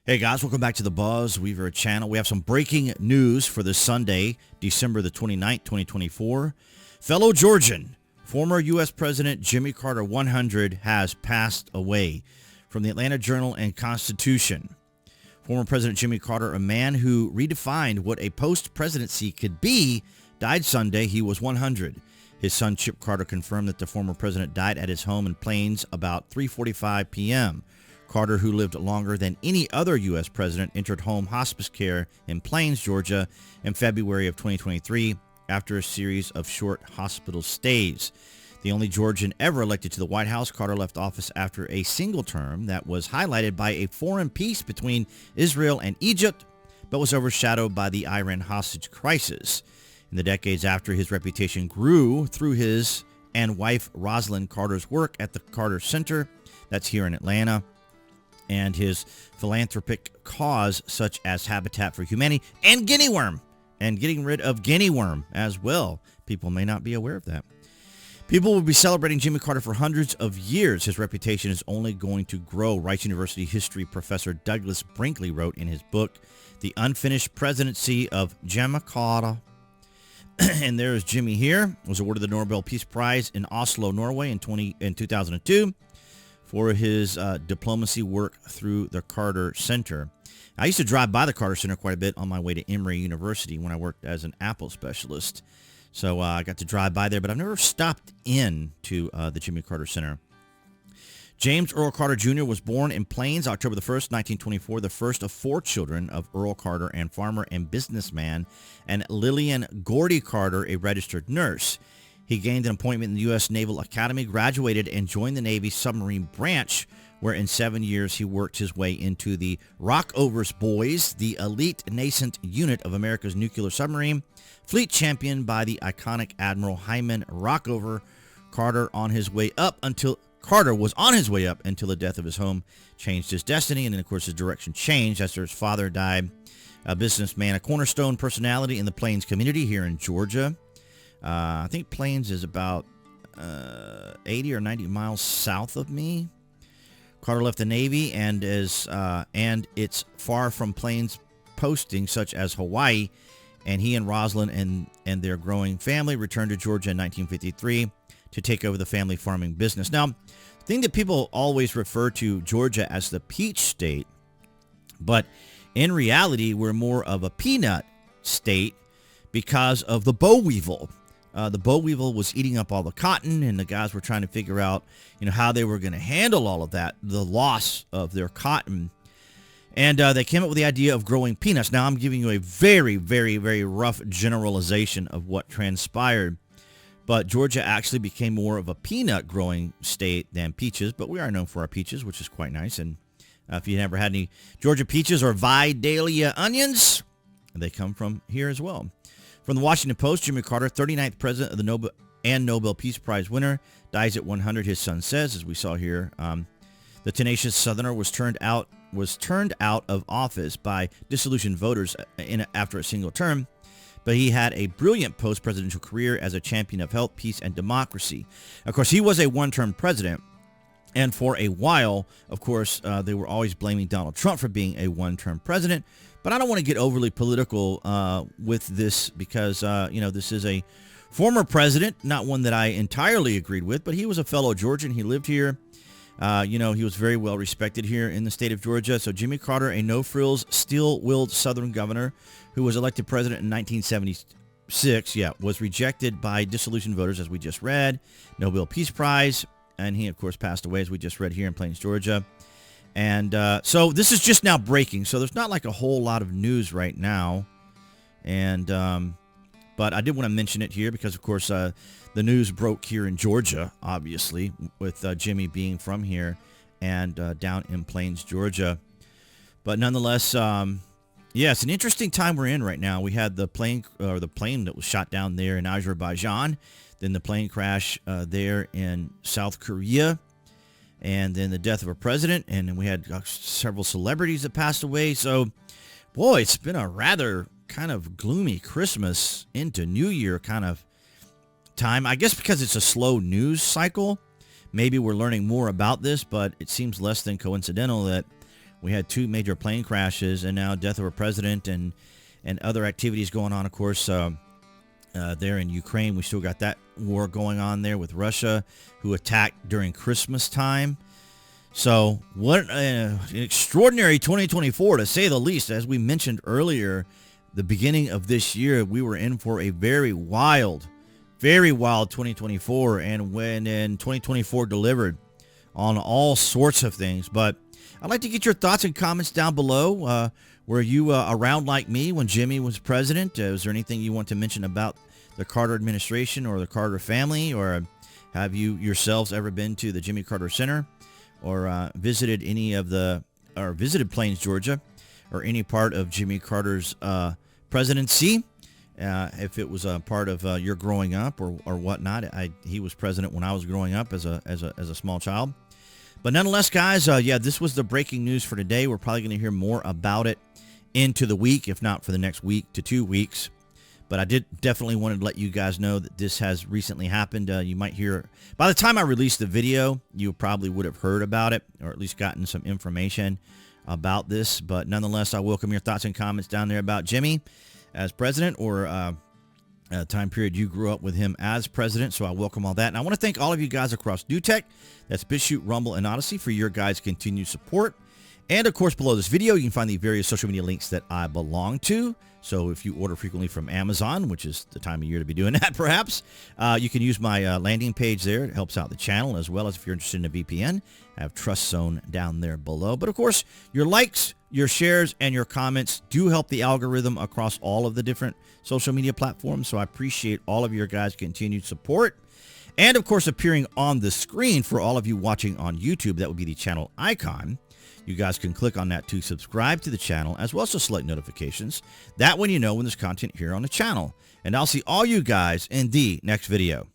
Hey guys, welcome back to the BuzWeaver channel. We have some breaking news for this Sunday, December the 29th, 2024. Fellow Georgian, former U.S. President Jimmy Carter 100 has passed away. From the Atlanta Journal and Constitution. Former President Jimmy Carter, a man who redefined what a post-presidency could be, died Sunday. He was 100. His son Chip Carter confirmed that the former president died at his home in Plains about 3:45 p.m. Carter, who lived longer than any other U.S. president, entered home hospice care in Plains, Georgia in February of 2023 after a series of short hospital stays. The only Georgian ever elected to the White House, Carter left office after a single term that was highlighted by a foreign peace between Israel and Egypt, but was overshadowed by the Iran hostage crisis. In the decades after, his reputation grew through his and wife Rosalind Carter's work at the Carter Center, that's here in Atlanta, and his philanthropic cause such as Habitat for Humanity and guinea worm, and getting rid of guinea worm as well. People may not be aware of that. People will be celebrating Jimmy Carter for hundreds of years. His reputation is only going to grow, Rice University history professor Douglas Brinkley wrote in his book, The Unfinished Presidency of Jimmy Carter. And there is Jimmy here, was awarded the Nobel Peace Prize in Oslo, Norway in 2002. For his diplomacy work through the Carter Center. I used to drive by the Carter Center quite a bit on my way to Emory University when I worked as an Apple specialist. So I got to drive by there, but I've never stopped in to the Jimmy Carter Center. James Earl Carter Jr. was born in Plains, October the 1st, 1924, the first of four children of Earl Carter, and farmer and businessman, and Lillian Gordy Carter, a registered nurse. He gained an appointment in the U.S. Naval Academy, graduated, and joined the Navy submarine branch, where in 7 years he worked his way into the Rockover's Boys, the elite nascent unit of America's nuclear submarine fleet, championed by the iconic Admiral Hyman Rockover. Carter was on his way up until the death of his home changed his destiny, and then of course his direction changed after his father died. A businessman, a cornerstone personality in the Plains community here in Georgia. I think Plains is about 80 or 90 miles south of me. Carter left the Navy and it's far from Plains postings such as Hawaii, and he and Rosalind and their growing family returned to Georgia in 1953 to take over the family farming business. Now, the thing that people always refer to Georgia as the peach state, but in reality, we're more of a peanut state because of the boll weevil. The boll weevil was eating up all the cotton, and the guys were trying to figure out, how they were going to handle all of that, the loss of their cotton. And they came up with the idea of growing peanuts. Now, I'm giving you a very, very, very rough generalization of what transpired. But Georgia actually became more of a peanut growing state than peaches, but we are known for our peaches, which is quite nice. And if you never had any Georgia peaches or Vidalia onions, they come from here as well. From the Washington Post, Jimmy Carter, 39th president of the Nobel Peace Prize winner, dies at 100, his son says, as we saw here. The tenacious Southerner was turned out of office by disillusioned voters after a single term, but he had a brilliant post-presidential career as a champion of health, peace, and democracy. Of course, he was a one-term president, and for a while, of course, they were always blaming Donald Trump for being a one-term president. But I don't want to get overly political with this because, this is a former president, not one that I entirely agreed with, but he was a fellow Georgian. He lived here. He was very well respected here in the state of Georgia. So Jimmy Carter, a no-frills, steel-willed Southern governor who was elected president in 1976, was rejected by disillusioned voters, as we just read. Nobel Peace Prize, and he, of course, passed away, as we just read here in Plains, Georgia. And so this is just now breaking, so there's not like a whole lot of news right now. And but I did want to mention it here because, of course, the news broke here in Georgia, obviously, with Jimmy being from here and down in Plains, Georgia. But nonetheless, it's an interesting time we're in right now. We had the plane that was shot down there in Azerbaijan, then the plane crash there in South Korea. And then the death of a president, and then we had several celebrities that passed away. So, boy, it's been a rather kind of gloomy Christmas into New Year kind of time. I guess because it's a slow news cycle, maybe we're learning more about this, but it seems less than coincidental that We had 2 major plane crashes, and now death of a president and other activities going on, of course, there in Ukraine. We still got that war going on there with Russia, who attacked during Christmas time. So what an extraordinary 2024, to say the least. As we mentioned earlier, the beginning of this year, we were in for a very wild 2024. And when in 2024 delivered on all sorts of things. But I'd like to get your thoughts and comments down below. Were you around like me when Jimmy was president? Was there anything you want to mention about the Carter administration or the Carter family? Or have you yourselves ever been to the Jimmy Carter Center? Or visited visited Plains, Georgia, or any part of Jimmy Carter's presidency, if it was a part of your growing up or whatnot. He was president when I was growing up as a small child. But nonetheless, guys, yeah, this was the breaking news for today. We're probably going to hear more about it into the week, if not for the next week to 2 weeks. But I definitely wanted to let you guys know that this has recently happened. You might hear, by the time I released the video, you probably would have heard about it, or at least gotten some information about this. But nonetheless, I welcome your thoughts and comments down there about Jimmy as president, or time period you grew up with him as president. So I welcome all that. And I want to thank all of you guys across NewTek, that's BitChute, Rumble, and Odyssey, for your guys' continued support. And of course, below this video, you can find the various social media links that I belong to. So if you order frequently from Amazon, which is the time of year to be doing that, perhaps, you can use my landing page there. It helps out the channel, as well as if you're interested in a VPN, I have Trust Zone down there below. But of course, your likes, your shares, and your comments do help the algorithm across all of the different social media platforms. So I appreciate all of your guys' continued support. And of course, appearing on the screen for all of you watching on YouTube, that would be the channel icon. You guys can click on that to subscribe to the channel, as well as to select notifications. That way you know when there's content here on the channel. And I'll see all you guys in the next video.